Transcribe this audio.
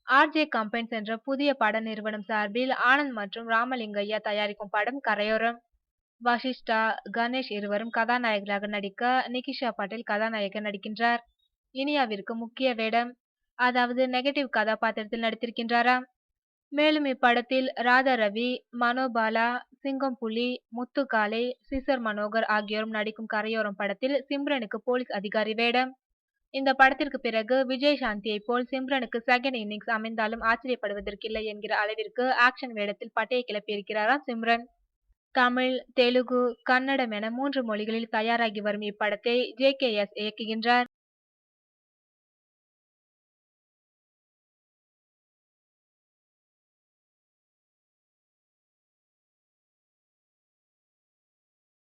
RJ combines என்ற புதிய பட நிறுவனம் சார்பில் ஆனந்த் மற்றும் ராமலிங்கையா தயாரிக்கும் படம் கரையோரம். வசிஷ்டா, கணேஷ் இருவரும் கதாநாயகர்களாக நடிக்க நிகிஷா பட்டேல் கதாநாயகி நடிக்கின்றார். இனியாவிற்கு முக்கிய வேடம், அதாவது நெகட்டிவ் கதாபாத்திரத்தில் நடித்திருக்கின்றாராம். மேலும் இப்படத்தில் ராதா ரவி, மனோபாலா, சிங்கம் புலி, முத்துக்காளை, சிசர் மனோகர் ஆகியோரும் நடிக்கும் கரையோரம் படத்தில் சிம்ரனுக்கு போலீஸ் அதிகாரி வேடம். இந்த படத்திற்கு பிறகு விஜய் சாந்தியை போல் சிம்ரனுக்கு செகண்ட் இன்னிங்ஸ் அமைந்தாலும் ஆச்சரியப்படுவதற்கில்லை என்கிற அளவிற்கு ஆக்ஷன் வேடத்தில் பட்டையை கிளப்பியிருக்கிறாராம் சிம்ரன். தமிழ், தெலுங்கு, கன்னடம் என 3 மொழிகளில் தயாராகி வரும் இப்படத்தை ஜே.கே.எஸ் இயக்குகின்றார்.